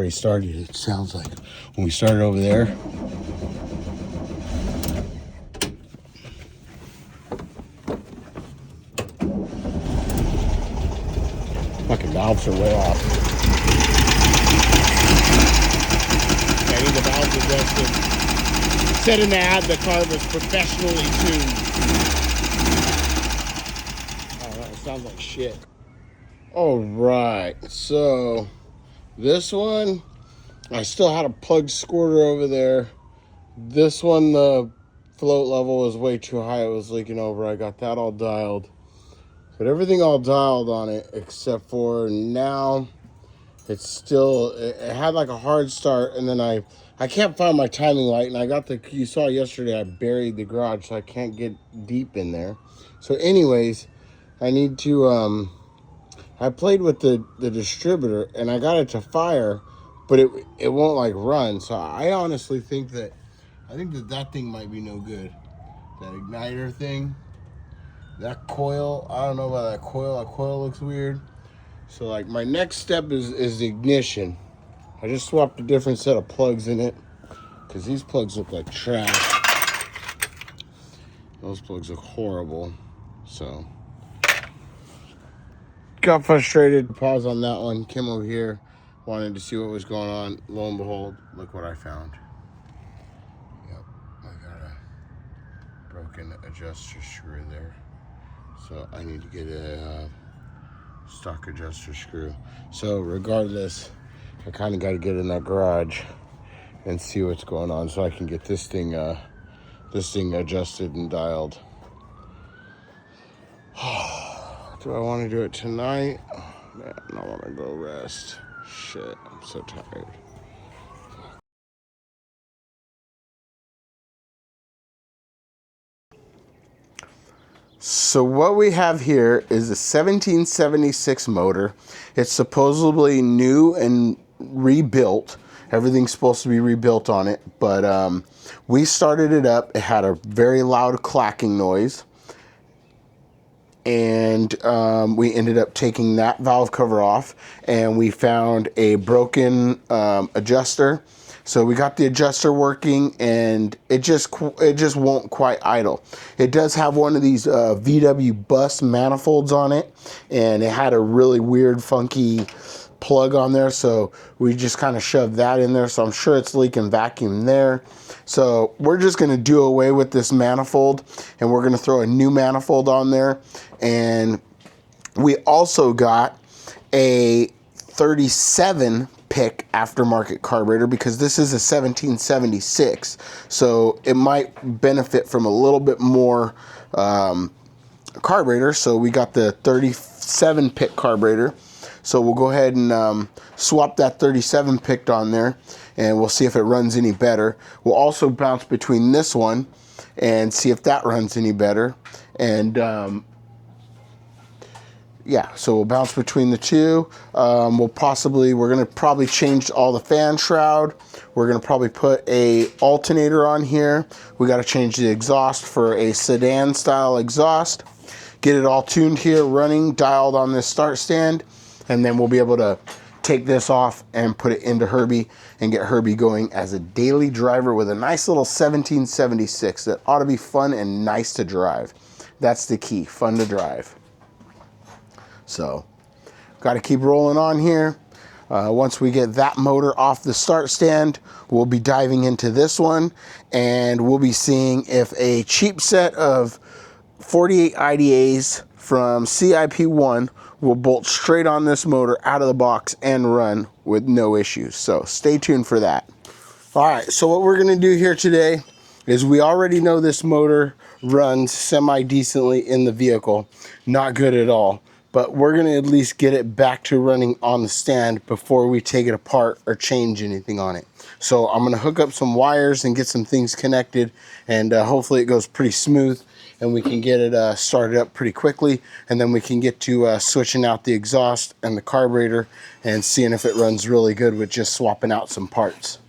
already started, it sounds like. When we started over there, fucking valves are way off. I need the valves adjusted. It said in the ad the car was professionally tuned. Oh, that sounds like shit. Alright, so this one, I still had a plug squirter over there. This one, the float level was way too high. It was leaking over. I got that all dialed. But everything all dialed on it except for now it's still, it had like a hard start, and then I can't find my timing light, and I got the, you saw yesterday I buried the garage, so I can't get deep in there. So anyways, I need to, I played with the distributor, and I got it to fire, but it won't like run. So I honestly think that, that thing might be no good. That igniter thing, that coil, I don't know about that coil. That coil looks weird. So like my next step is the ignition. I just swapped a different set of plugs in it because these plugs look like trash. Those plugs look horrible. So got frustrated. Pause on that one. Came over here, wanted to see what was going on. Lo and behold, look what I found. Yep, I got a broken adjuster screw there. So I need to get a stock adjuster screw. So regardless, I kind of got to get in that garage and see what's going on so I can get this thing adjusted and dialed. Do I want to do it tonight? Oh, man, I want to go rest. Shit, I'm so tired. So what we have here is a 1776 motor. It's supposedly new and rebuilt. Everything's supposed to be rebuilt on it, but we started it up. It had a very loud clacking noise, and we ended up taking that valve cover off, and we found a broken adjuster. So we got the adjuster working, and it just won't quite idle. It does have one of these VW bus manifolds on it, and it had a really weird, funky plug on there, so we just kind of shoved that in there. So I'm sure it's leaking vacuum there. So we're just going to do away with this manifold, and we're going to throw a new manifold on there. And we also got a 37 pick aftermarket carburetor because this is a 1776, so it might benefit from a little bit more carburetor. So we got the 37 pick carburetor. So we'll go ahead and swap that 37 picked on there, and we'll see if it runs any better. We'll also bounce between this one and see if that runs any better. And yeah, so we'll bounce between the two. We're gonna probably change all the fan shroud. We're gonna probably put a alternator on here. We gotta change the exhaust for a sedan style exhaust. Get it all tuned here, running, dialed on this start stand. And then we'll be able to take this off and put it into Herbie and get Herbie going as a daily driver with a nice little 1776 that ought to be fun and nice to drive. That's the key, fun to drive. So, got to keep rolling on here. Once we get that motor off the start stand, we'll be diving into this one, and we'll be seeing if a cheap set of 48 IDAs from CIP1 will bolt straight on this motor out of the box and run with no issues. So stay tuned for that. All right, so what we're gonna do here today is we already know this motor runs semi-decently in the vehicle. Not good at all, but we're gonna at least get it back to running on the stand before we take it apart or change anything on it. So I'm gonna hook up some wires and get some things connected, and hopefully it goes pretty smooth, and we can get it started up pretty quickly, and then we can get to switching out the exhaust and the carburetor and seeing if it runs really good with just swapping out some parts.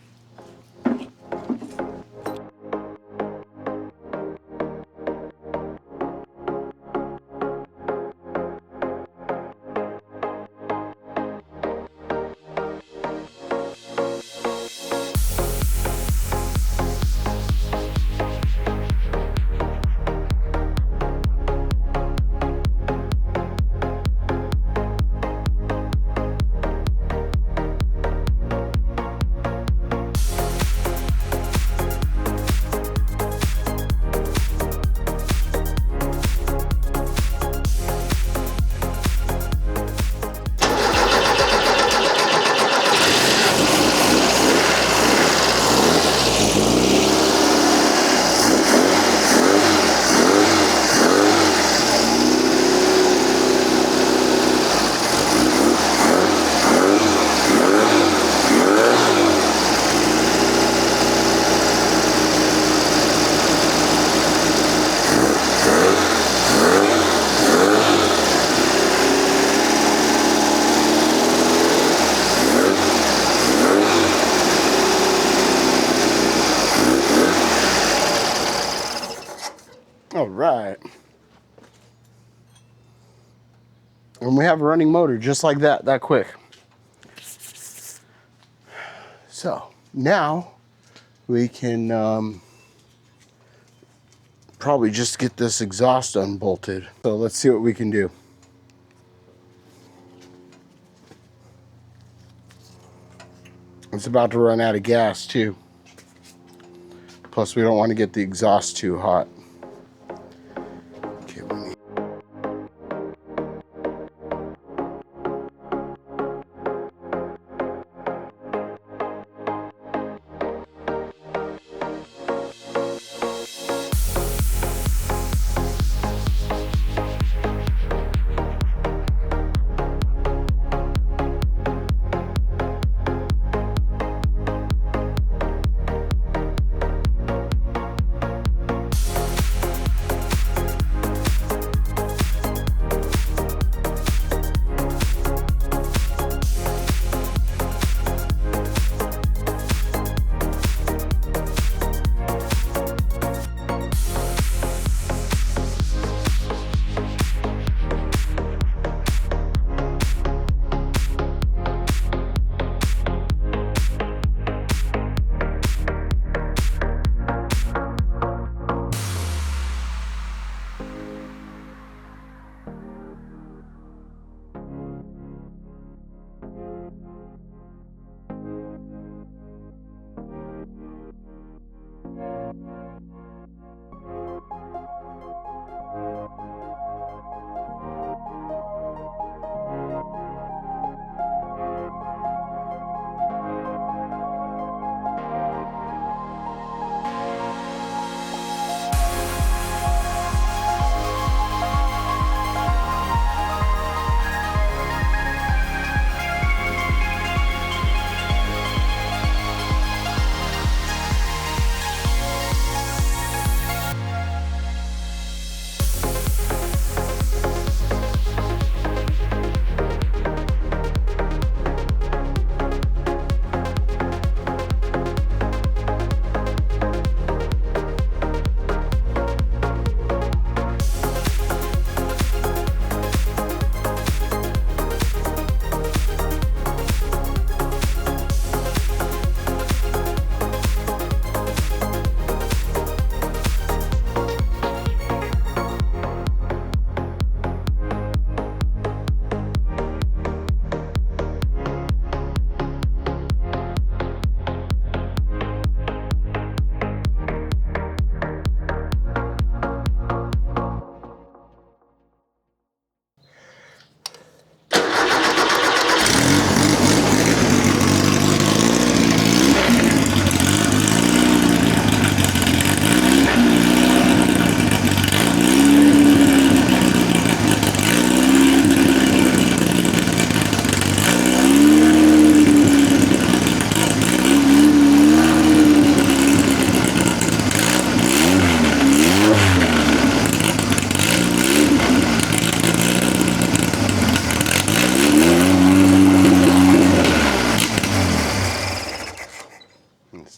All right. And we have a running motor just like that quick. So now we can probably just get this exhaust unbolted. So let's see what we can do. It's about to run out of gas too. Plus we don't want to get the exhaust too hot. Okay, we need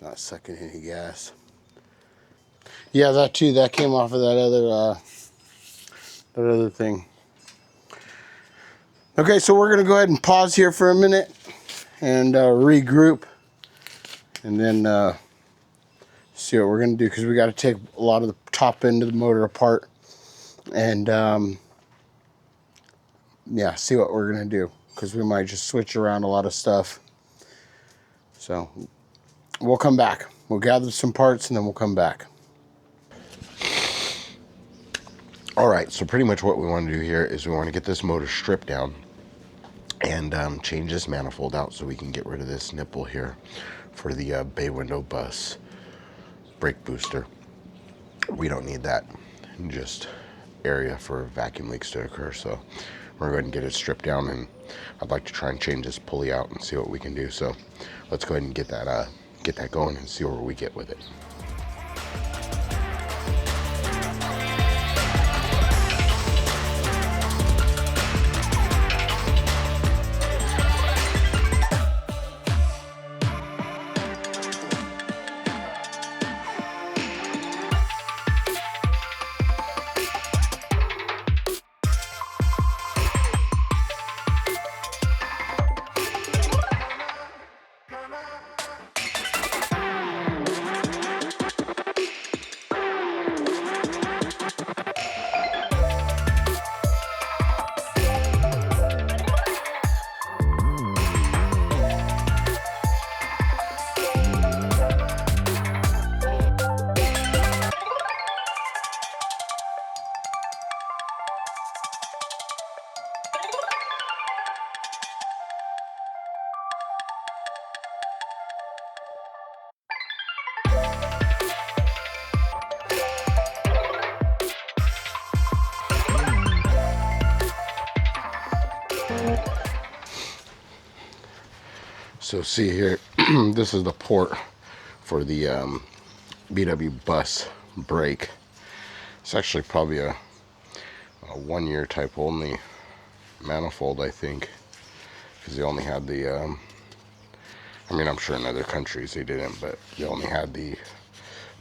not sucking any gas. Yeah, that too. That came off of that other thing. Okay, so we're gonna go ahead and pause here for a minute and regroup, and then see what we're gonna do, because we got to take a lot of the top end of the motor apart, and yeah, see what we're gonna do, because we might just switch around a lot of stuff. So we'll come back. We'll gather some parts and then we'll come back. All right, so pretty much what we want to do here is we want to get this motor stripped down and change this manifold out so we can get rid of this nipple here for the bay window bus brake booster. We don't need that just area for vacuum leaks to occur, so we're going to get it stripped down, and I'd like to try and change this pulley out and see what we can do. So let's go ahead and get that going and see where we get with it. So see here, this is the port for the VW bus brake. It's actually probably a 1 year type only manifold, I think, because they only had the I mean, I'm sure in other countries they didn't, but they only had the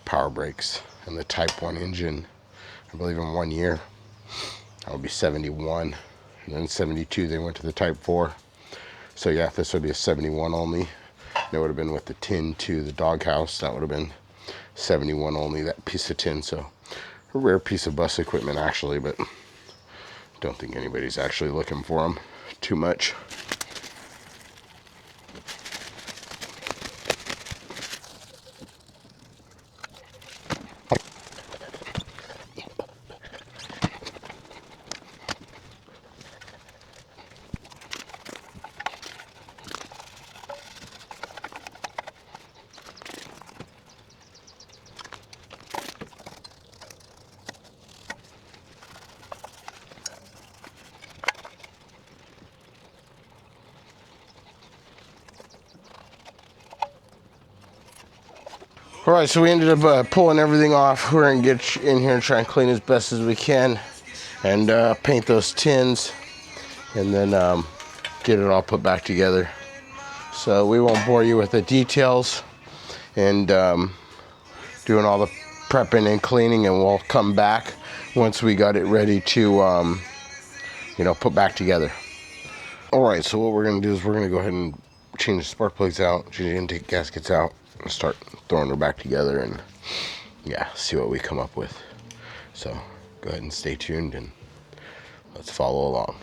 power brakes and the type 1 engine, I believe, in 1 year. That would be 71, and then 72 they went to the type 4. So yeah, this would be a 71 only. It would have been with the tin to the doghouse. That would have been 71 only, that piece of tin. So a rare piece of bus equipment actually, but don't think anybody's actually looking for them too much. All right, so we ended up pulling everything off. We're gonna get in here and try and clean as best as we can and paint those tins and then get it all put back together. So we won't bore you with the details and doing all the prepping and cleaning, and we'll come back once we got it ready to you know, put back together. All right, so what we're gonna do is we're gonna go ahead and change the spark plugs out, change the intake gaskets out, and start throwing her back together and yeah, see what we come up with. So go ahead and stay tuned and let's follow along.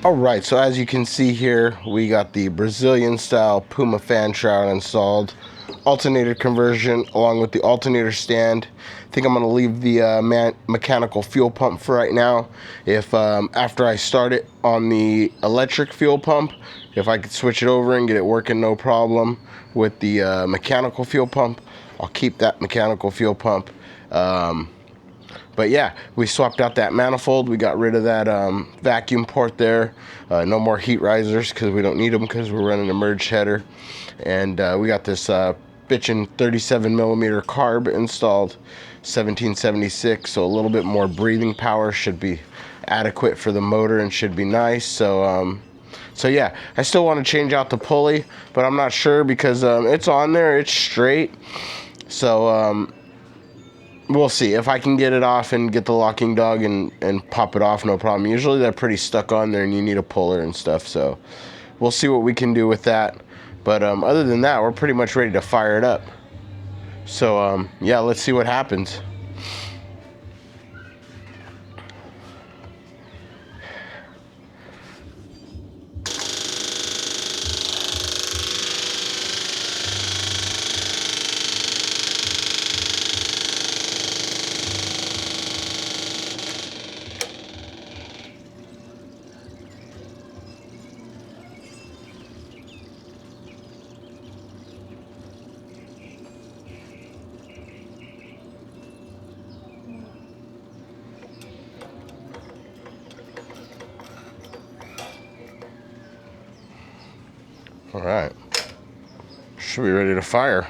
All right, so as you can see here, we got the Brazilian style Puma fan shroud installed, alternator conversion along with the alternator stand. I think I'm going to leave the mechanical fuel pump for right now. If after I start it on the electric fuel pump, if I could switch it over and get it working no problem with the mechanical fuel pump, I'll keep that mechanical fuel pump. But yeah, we swapped out that manifold. We got rid of that vacuum port there. No more heat risers because we don't need them because we're running a merged header. And we got this bitchin' 37 millimeter carb installed, 1776. So a little bit more breathing power should be adequate for the motor and should be nice. So yeah, I still want to change out the pulley, but I'm not sure because it's on there, it's straight. So we'll see if I can get it off and get the locking dog and pop it off, no problem. Usually they're pretty stuck on there and you need a puller and stuff, so we'll see what we can do with that. But other than that, we're pretty much ready to fire it up. So yeah, let's see what happens. All right, should be ready to fire.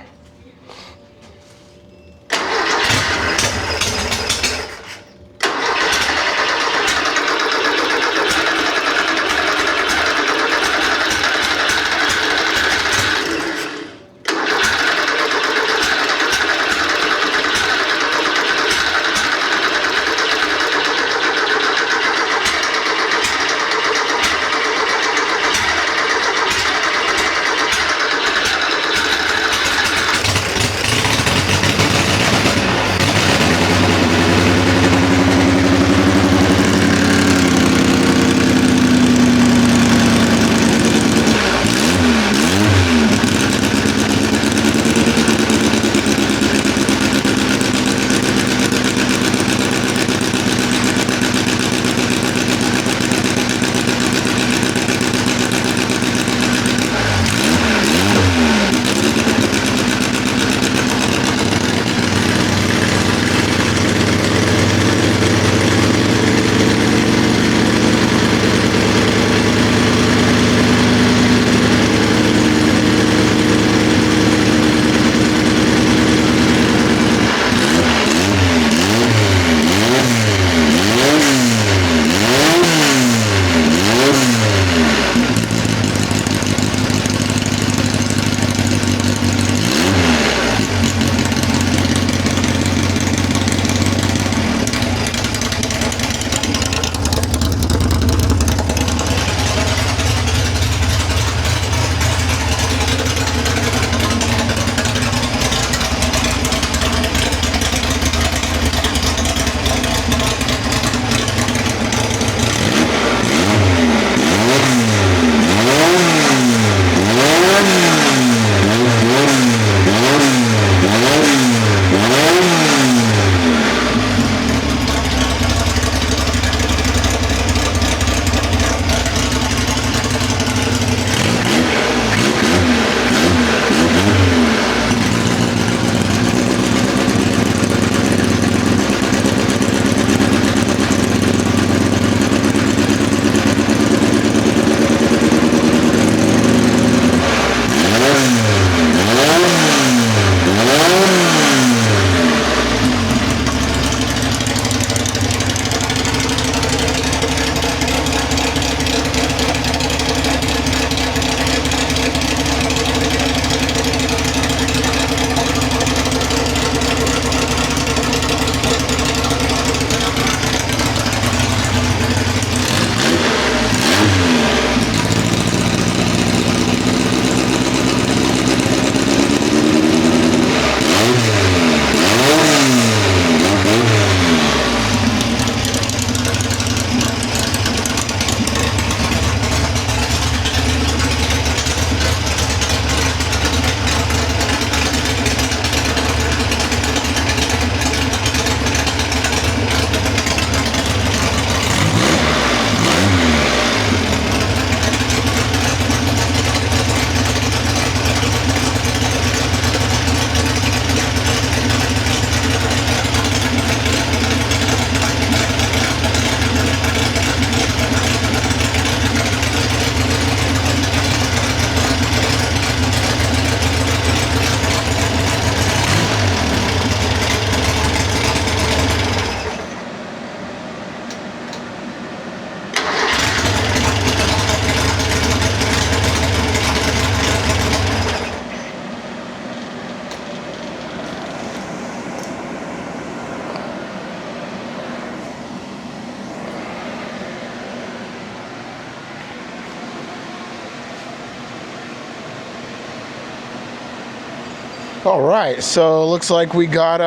All right, so it looks like we got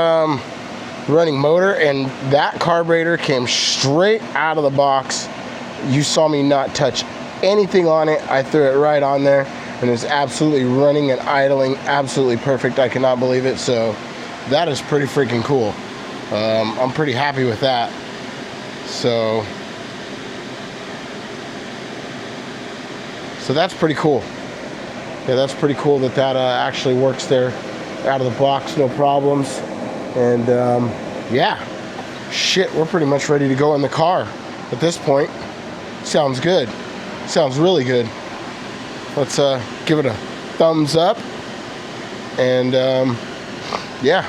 running motor, and that carburetor came straight out of the box. You saw me not touch anything on it. I threw it right on there, and it's absolutely running and idling absolutely perfect. I cannot believe it. So that is pretty freaking cool. I'm pretty happy with that. So that's pretty cool. Yeah, that's pretty cool that actually works there out of the box, no problems. And yeah, shit, we're pretty much ready to go in the car at this point. Sounds good. Sounds really good. Let's give it a thumbs up. And yeah,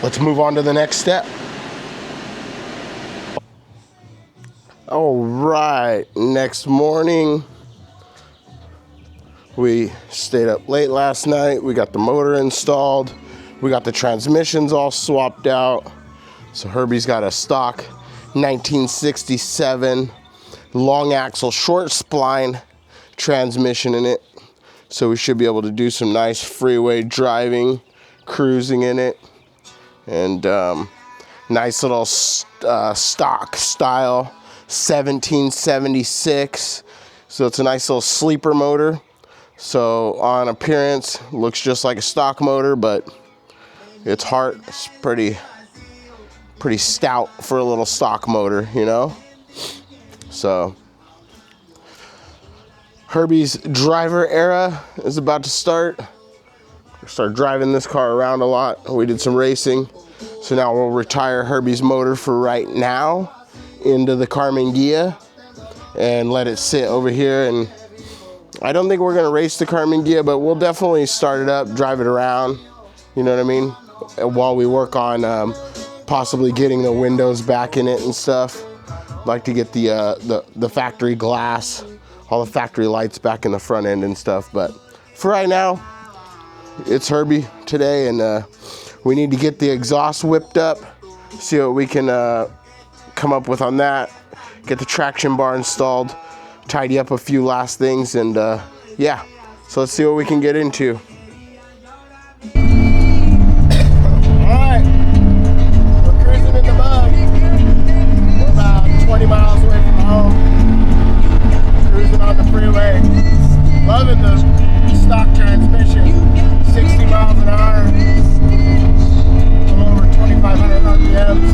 let's move on to the next step. All right, next morning. We stayed up late last night. We got the motor installed. We got the transmissions all swapped out. So Herbie's got a stock 1967 long axle short spline transmission in it. So we should be able to do some nice freeway driving, cruising in it. And nice little stock style 1776. So it's a nice little sleeper motor. So on appearance, looks just like a stock motor, but its heart is pretty stout for a little stock motor, you know? So Herbie's driver era is about to start. We'll start driving this car around a lot. We did some racing. So now we'll retire Herbie's motor for right now into the Karmann Ghia and let it sit over here. And I don't think we're gonna race the Karmann Ghia, but we'll definitely start it up, drive it around, you know what I mean? While we work on possibly getting the windows back in it and stuff. Like to get the factory glass, all the factory lights back in the front end and stuff. But for right now, it's Herbie today, and we need to get the exhaust whipped up, see what we can come up with on that, get the traction bar installed, tidy up a few last things, and yeah, so let's see what we can get into. Alright, we're cruising in the Bug. We're about 20 miles away from home, cruising on the freeway, loving the stock transmission, 60 miles an hour, a little over 2,500 RPMs,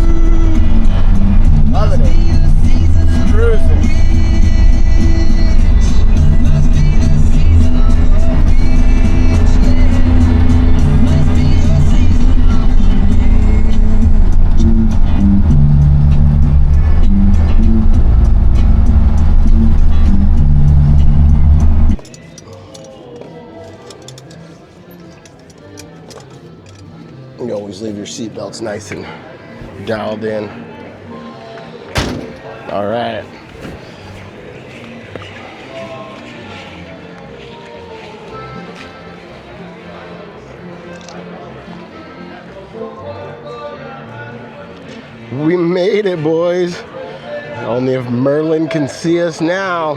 loving it, cruising. You always leave your seatbelts nice and dialed in. All right. We made it, boys. Only if Merlin can see us now.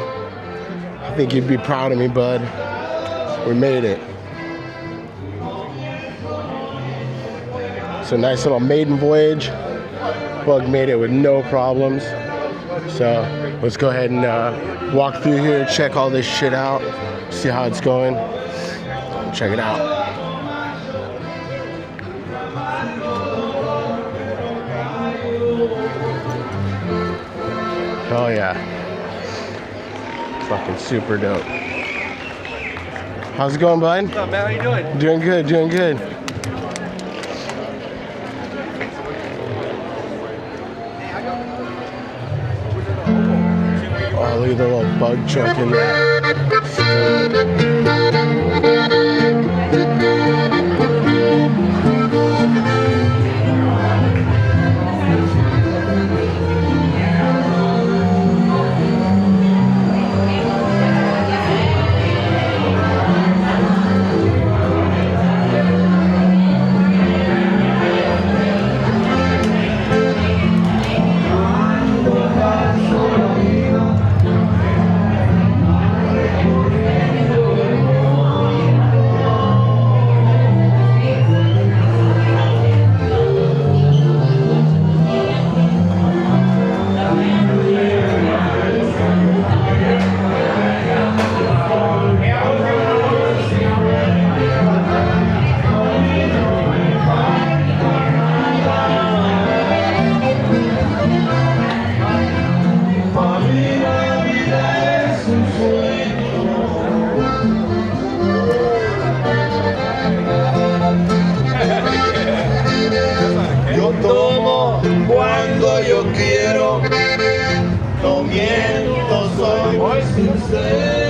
I think you'd be proud of me, bud. We made it. So nice little maiden voyage. Bug made it with no problems. So let's go ahead and walk through here, check all this shit out, see how it's going. Check it out. Oh yeah. Fucking super dope. How's it going, bud? What's up, man? How you doing? Doing good, doing good. Oh, look at the little bug chunk in there. viento, soy muy sincero.